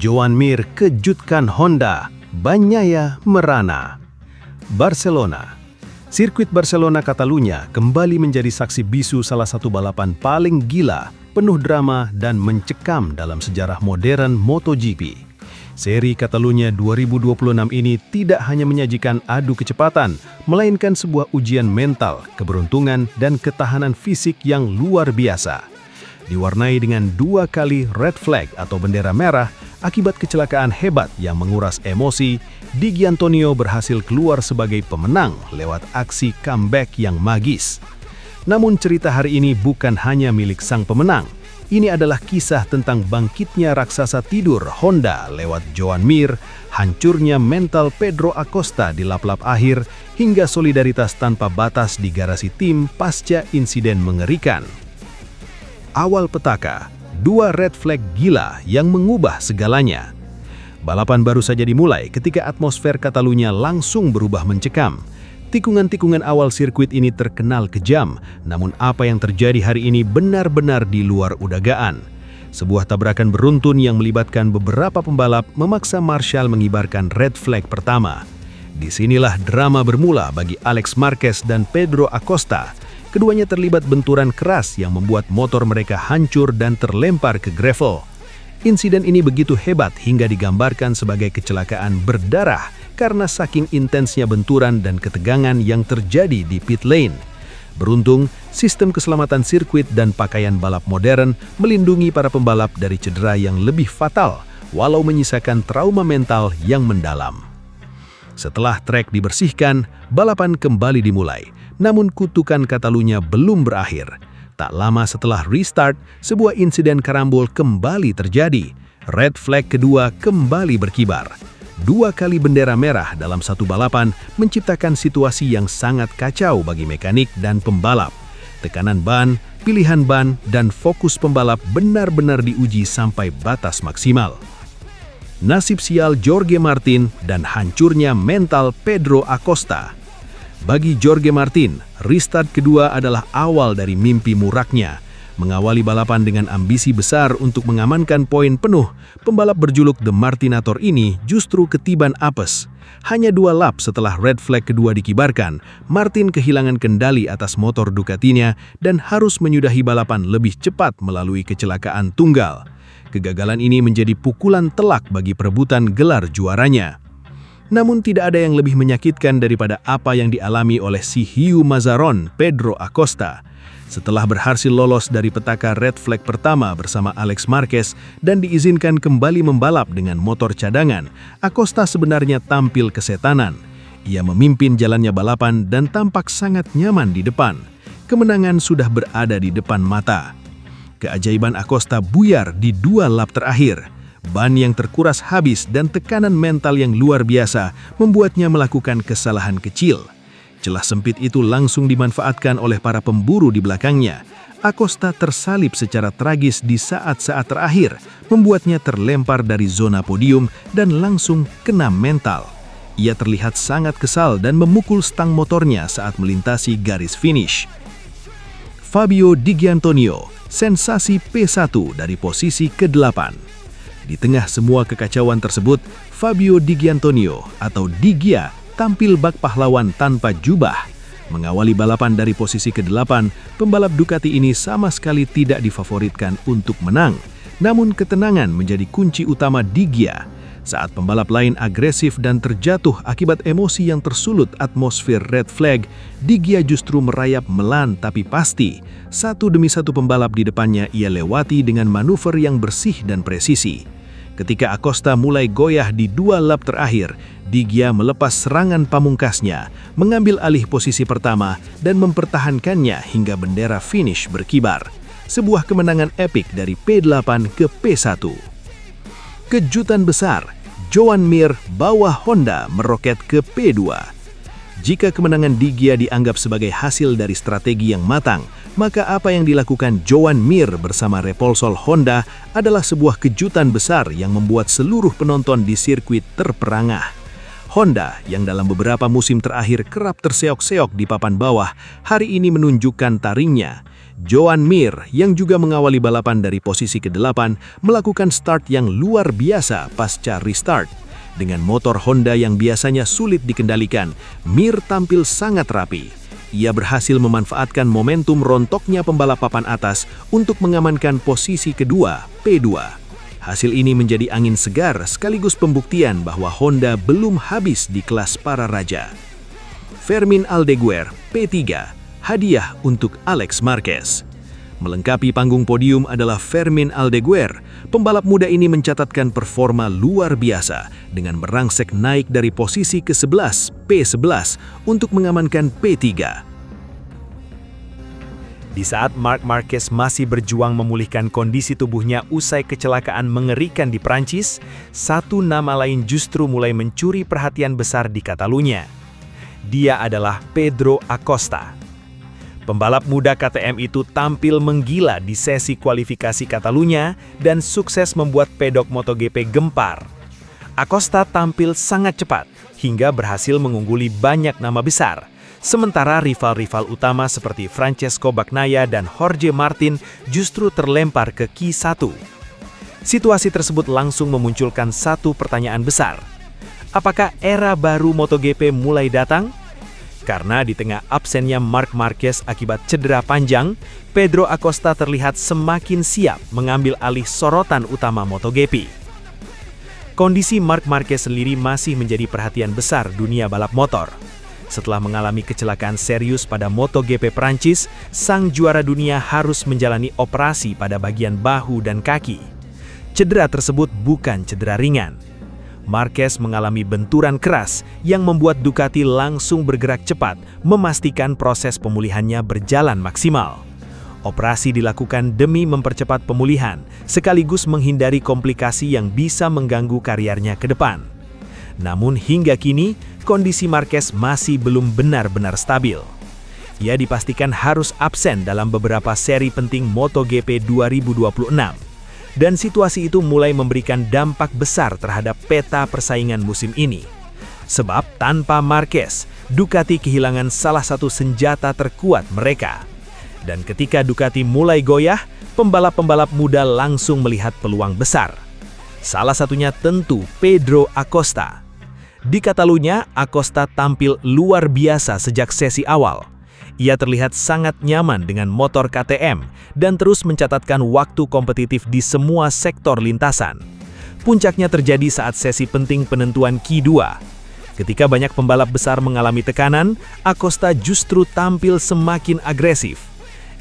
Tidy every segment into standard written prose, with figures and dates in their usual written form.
Joan Mir kejutkan Honda, Bagnaia merana. Barcelona. Sirkuit Barcelona Catalunya kembali menjadi saksi bisu salah satu balapan paling gila, penuh drama dan mencekam dalam sejarah modern MotoGP. Seri Catalunya 2026 ini tidak hanya menyajikan adu kecepatan, melainkan sebuah ujian mental, keberuntungan, dan ketahanan fisik yang luar biasa. Diwarnai dengan 2 kali red flag atau bendera merah akibat kecelakaan hebat yang menguras emosi, Di Giannantonio berhasil keluar sebagai pemenang lewat aksi comeback yang magis. Namun cerita hari ini bukan hanya milik sang pemenang. Ini adalah kisah tentang bangkitnya raksasa tidur Honda lewat Joan Mir, hancurnya mental Pedro Acosta di lap-lap akhir, hingga solidaritas tanpa batas di garasi tim pasca insiden mengerikan. Awal petaka, 2 red flag gila yang mengubah segalanya. Balapan baru saja dimulai ketika atmosfer Catalunya langsung berubah mencekam. Tikungan-tikungan awal sirkuit ini terkenal kejam, namun apa yang terjadi hari ini benar-benar di luar udagaan. Sebuah tabrakan beruntun yang melibatkan beberapa pembalap memaksa Marshall mengibarkan red flag pertama. Disinilah drama bermula bagi Alex Marquez dan Pedro Acosta. Keduanya terlibat benturan keras yang membuat motor mereka hancur dan terlempar ke gravel. Insiden ini begitu hebat hingga digambarkan sebagai kecelakaan berdarah karena saking intensnya benturan dan ketegangan yang terjadi di pit lane. Beruntung, sistem keselamatan sirkuit dan pakaian balap modern melindungi para pembalap dari cedera yang lebih fatal, walau menyisakan trauma mental yang mendalam. Setelah trek dibersihkan, balapan kembali dimulai. Namun kutukan Catalunya belum berakhir. Tak lama setelah restart, sebuah insiden karambol kembali terjadi. Red flag kedua kembali berkibar. 2 kali bendera merah dalam satu balapan menciptakan situasi yang sangat kacau bagi mekanik dan pembalap. Tekanan ban, pilihan ban, dan fokus pembalap benar-benar diuji sampai batas maksimal. Nasib sial Jorge Martin dan hancurnya mental Pedro Acosta. Bagi Jorge Martin, restart kedua adalah awal dari mimpi muraknya. Mengawali balapan dengan ambisi besar untuk mengamankan poin penuh, pembalap berjuluk The Martinator ini justru ketiban apes. Hanya 2 lap setelah red flag kedua dikibarkan, Martin kehilangan kendali atas motor Ducatinya dan harus menyudahi balapan lebih cepat melalui kecelakaan tunggal. Kegagalan ini menjadi pukulan telak bagi perebutan gelar juaranya. Namun tidak ada yang lebih menyakitkan daripada apa yang dialami oleh si hiu Mazaron, Pedro Acosta. Setelah berhasil lolos dari petaka red flag pertama bersama Alex Marquez dan diizinkan kembali membalap dengan motor cadangan, Acosta sebenarnya tampil kesetanan. Ia memimpin jalannya balapan dan tampak sangat nyaman di depan. Kemenangan sudah berada di depan mata. Keajaiban Acosta buyar di 2 lap terakhir. Ban yang terkuras habis dan tekanan mental yang luar biasa membuatnya melakukan kesalahan kecil. Celah sempit itu langsung dimanfaatkan oleh para pemburu di belakangnya. Acosta tersalip secara tragis di saat-saat terakhir, membuatnya terlempar dari zona podium dan langsung kena mental. Ia terlihat sangat kesal dan memukul stang motornya saat melintasi garis finish. Fabio Di Giannantonio, sensasi P1 dari posisi ke-8. Di tengah semua kekacauan tersebut, Fabio Di Giannantonio atau Di Gia tampil bak pahlawan tanpa jubah. Mengawali balapan dari posisi ke-8, pembalap Ducati ini sama sekali tidak difavoritkan untuk menang. Namun ketenangan menjadi kunci utama Di Gia. Saat pembalap lain agresif dan terjatuh akibat emosi yang tersulut atmosfer red flag, Di Gia justru merayap melan tapi pasti. Satu demi satu pembalap di depannya ia lewati dengan manuver yang bersih dan presisi. Ketika Acosta mulai goyah di 2 lap terakhir, Di Gia melepas serangan pamungkasnya, mengambil alih posisi pertama dan mempertahankannya hingga bendera finish berkibar. Sebuah kemenangan epik dari P8 ke P1. Kejutan besar, Joan Mir bawa Honda meroket ke P2. Jika kemenangan Di Gia dianggap sebagai hasil dari strategi yang matang, maka apa yang dilakukan Joan Mir bersama Repsol Honda adalah sebuah kejutan besar yang membuat seluruh penonton di sirkuit terperangah. Honda yang dalam beberapa musim terakhir kerap terseok-seok di papan bawah, hari ini menunjukkan taringnya. Joan Mir, yang juga mengawali balapan dari posisi ke-8, melakukan start yang luar biasa pasca restart. Dengan motor Honda yang biasanya sulit dikendalikan, Mir tampil sangat rapi. Ia berhasil memanfaatkan momentum rontoknya pembalap papan atas untuk mengamankan posisi kedua, P2. Hasil ini menjadi angin segar sekaligus pembuktian bahwa Honda belum habis di kelas para raja. Fermín Aldeguer, P3. Hadiah untuk Alex Marquez. Melengkapi panggung podium adalah Fermín Aldeguer. Pembalap muda ini mencatatkan performa luar biasa dengan merangsek naik dari posisi ke-11, P11, untuk mengamankan P3. Di saat Marc Marquez masih berjuang memulihkan kondisi tubuhnya usai kecelakaan mengerikan di Prancis, satu nama lain justru mulai mencuri perhatian besar di Catalunya. Dia adalah Pedro Acosta. Pembalap muda KTM itu tampil menggila di sesi kualifikasi Catalunya dan sukses membuat pedok MotoGP gempar. Acosta tampil sangat cepat hingga berhasil mengungguli banyak nama besar, sementara rival-rival utama seperti Francesco Bagnaia dan Jorge Martin justru terlempar ke Q1. Situasi tersebut langsung memunculkan satu pertanyaan besar. Apakah era baru MotoGP mulai datang? Karena di tengah absennya Marc Marquez akibat cedera panjang, Pedro Acosta terlihat semakin siap mengambil alih sorotan utama MotoGP. Kondisi Marc Marquez sendiri masih menjadi perhatian besar dunia balap motor. Setelah mengalami kecelakaan serius pada MotoGP Prancis, sang juara dunia harus menjalani operasi pada bagian bahu dan kaki. Cedera tersebut bukan cedera ringan. Marquez mengalami benturan keras yang membuat Ducati langsung bergerak cepat memastikan proses pemulihannya berjalan maksimal. Operasi dilakukan demi mempercepat pemulihan, sekaligus menghindari komplikasi yang bisa mengganggu karirnya ke depan. Namun hingga kini, kondisi Marquez masih belum benar-benar stabil. Ia dipastikan harus absen dalam beberapa seri penting MotoGP 2026. Dan situasi itu mulai memberikan dampak besar terhadap peta persaingan musim ini. Sebab tanpa Marquez, Ducati kehilangan salah satu senjata terkuat mereka. Dan ketika Ducati mulai goyah, pembalap-pembalap muda langsung melihat peluang besar. Salah satunya tentu Pedro Acosta. Di Catalunya, Acosta tampil luar biasa sejak sesi awal. Ia terlihat sangat nyaman dengan motor KTM dan terus mencatatkan waktu kompetitif di semua sektor lintasan. Puncaknya terjadi saat sesi penting penentuan Q2. Ketika banyak pembalap besar mengalami tekanan, Acosta justru tampil semakin agresif.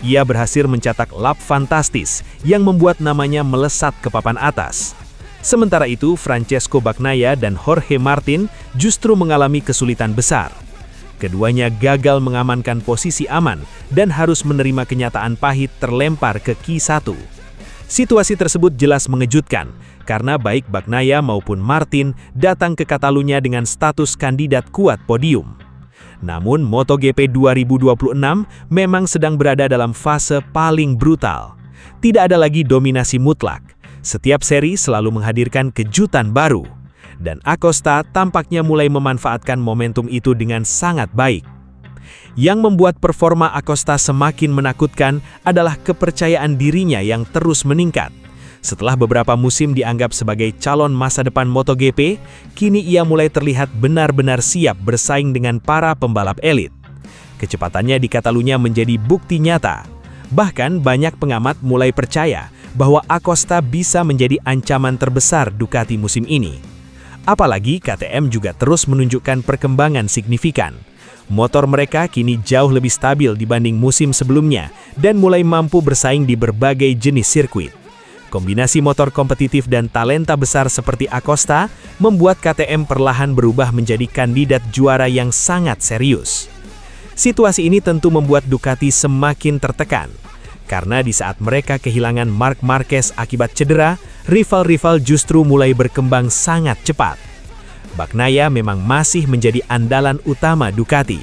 Ia berhasil mencetak lap fantastis yang membuat namanya melesat ke papan atas. Sementara itu, Francesco Bagnaia dan Jorge Martin justru mengalami kesulitan besar. Keduanya gagal mengamankan posisi aman dan harus menerima kenyataan pahit terlempar ke Q1. Situasi tersebut jelas mengejutkan, karena baik Bagnaia maupun Martin datang ke Catalunya dengan status kandidat kuat podium. Namun MotoGP 2026 memang sedang berada dalam fase paling brutal. Tidak ada lagi dominasi mutlak. Setiap seri selalu menghadirkan kejutan baru. Dan Acosta tampaknya mulai memanfaatkan momentum itu dengan sangat baik. Yang membuat performa Acosta semakin menakutkan adalah kepercayaan dirinya yang terus meningkat. Setelah beberapa musim dianggap sebagai calon masa depan MotoGP, kini ia mulai terlihat benar-benar siap bersaing dengan para pembalap elit. Kecepatannya di Catalunya menjadi bukti nyata. Bahkan banyak pengamat mulai percaya bahwa Acosta bisa menjadi ancaman terbesar Ducati musim ini. Apalagi KTM juga terus menunjukkan perkembangan signifikan. Motor mereka kini jauh lebih stabil dibanding musim sebelumnya dan mulai mampu bersaing di berbagai jenis sirkuit. Kombinasi motor kompetitif dan talenta besar seperti Acosta membuat KTM perlahan berubah menjadi kandidat juara yang sangat serius. Situasi ini tentu membuat Ducati semakin tertekan. Karena di saat mereka kehilangan Marc Marquez akibat cedera, rival-rival justru mulai berkembang sangat cepat. Bagnaia memang masih menjadi andalan utama Ducati,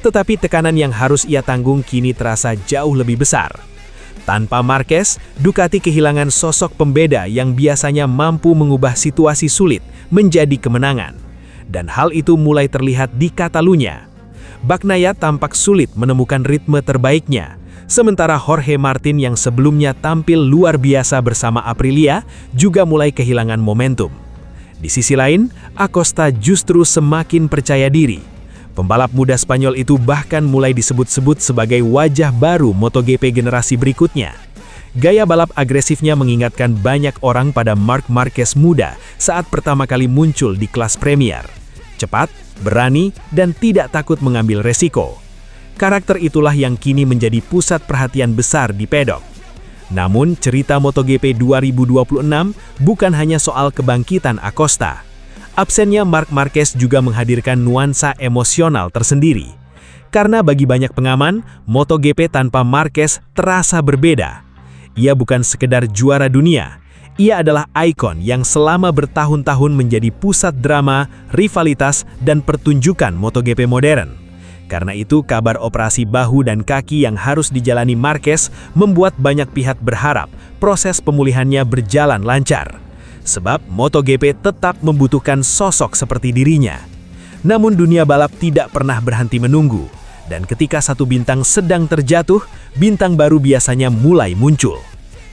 tetapi tekanan yang harus ia tanggung kini terasa jauh lebih besar. Tanpa Marquez, Ducati kehilangan sosok pembeda yang biasanya mampu mengubah situasi sulit menjadi kemenangan. Dan hal itu mulai terlihat di Catalunya. Bagnaia tampak sulit menemukan ritme terbaiknya, Sementara Jorge Martin yang sebelumnya tampil luar biasa bersama Aprilia juga mulai kehilangan momentum. Di sisi lain, Acosta justru semakin percaya diri. Pembalap muda Spanyol itu bahkan mulai disebut-sebut sebagai wajah baru MotoGP generasi berikutnya. Gaya balap agresifnya mengingatkan banyak orang pada Marc Marquez muda saat pertama kali muncul di kelas Premier. Cepat, berani, dan tidak takut mengambil resiko. Karakter itulah yang kini menjadi pusat perhatian besar di pedok. Namun, cerita MotoGP 2026 bukan hanya soal kebangkitan Acosta. Absennya Marc Marquez juga menghadirkan nuansa emosional tersendiri. Karena bagi banyak pengaman, MotoGP tanpa Marquez terasa berbeda. Ia bukan sekedar juara dunia, ia adalah ikon yang selama bertahun-tahun menjadi pusat drama, rivalitas, dan pertunjukan MotoGP modern. Karena itu, kabar operasi bahu dan kaki yang harus dijalani Marquez membuat banyak pihak berharap proses pemulihannya berjalan lancar. Sebab MotoGP tetap membutuhkan sosok seperti dirinya. Namun dunia balap tidak pernah berhenti menunggu. Dan ketika satu bintang sedang terjatuh, bintang baru biasanya mulai muncul.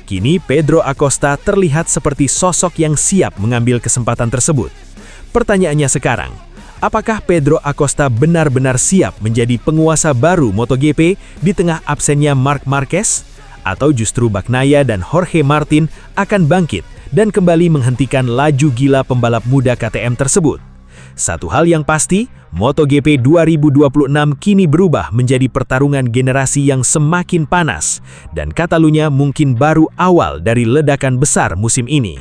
Kini Pedro Acosta terlihat seperti sosok yang siap mengambil kesempatan tersebut. Pertanyaannya sekarang, apakah Pedro Acosta benar-benar siap menjadi penguasa baru MotoGP di tengah absennya Marc Marquez? Atau justru Bagnaia dan Jorge Martin akan bangkit dan kembali menghentikan laju gila pembalap muda KTM tersebut? Satu hal yang pasti, MotoGP 2026 kini berubah menjadi pertarungan generasi yang semakin panas, dan Catalunya mungkin baru awal dari ledakan besar musim ini.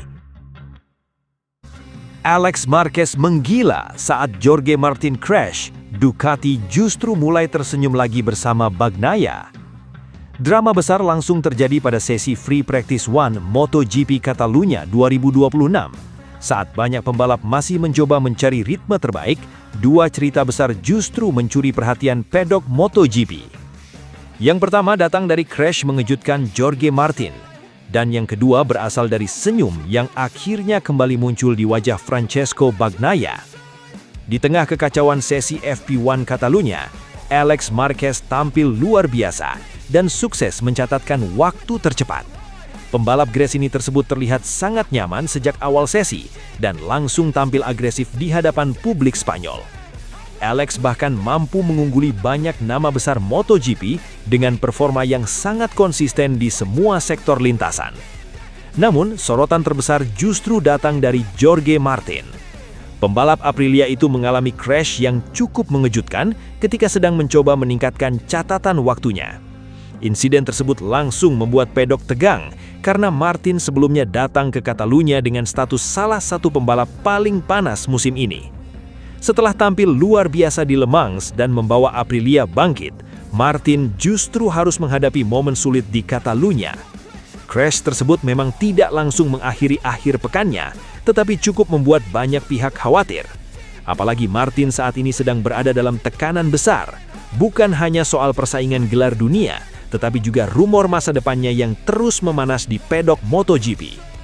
Alex Marquez menggila saat Jorge Martin crash. Ducati justru mulai tersenyum lagi bersama Bagnaia. Drama besar langsung terjadi pada sesi Free Practice 1 MotoGP Catalunya 2026. Saat banyak pembalap masih mencoba mencari ritme terbaik, dua cerita besar justru mencuri perhatian pedok MotoGP. Yang pertama datang dari crash mengejutkan Jorge Martin. Dan yang kedua berasal dari senyum yang akhirnya kembali muncul di wajah Francesco Bagnaia. Di tengah kekacauan sesi FP1 Catalunya, Alex Marquez tampil luar biasa dan sukses mencatatkan waktu tercepat. Pembalap Gresini tersebut terlihat sangat nyaman sejak awal sesi dan langsung tampil agresif di hadapan publik Spanyol. Alex bahkan mampu mengungguli banyak nama besar MotoGP dengan performa yang sangat konsisten di semua sektor lintasan. Namun, sorotan terbesar justru datang dari Jorge Martin. Pembalap Aprilia itu mengalami crash yang cukup mengejutkan ketika sedang mencoba meningkatkan catatan waktunya. Insiden tersebut langsung membuat pedok tegang karena Martin sebelumnya datang ke Catalunya dengan status salah satu pembalap paling panas musim ini. Setelah tampil luar biasa di Le Mans dan membawa Aprilia bangkit, Martin justru harus menghadapi momen sulit di Catalunya. Crash tersebut memang tidak langsung mengakhiri akhir pekannya, tetapi cukup membuat banyak pihak khawatir. Apalagi Martin saat ini sedang berada dalam tekanan besar, bukan hanya soal persaingan gelar dunia, tetapi juga rumor masa depannya yang terus memanas di pedok MotoGP.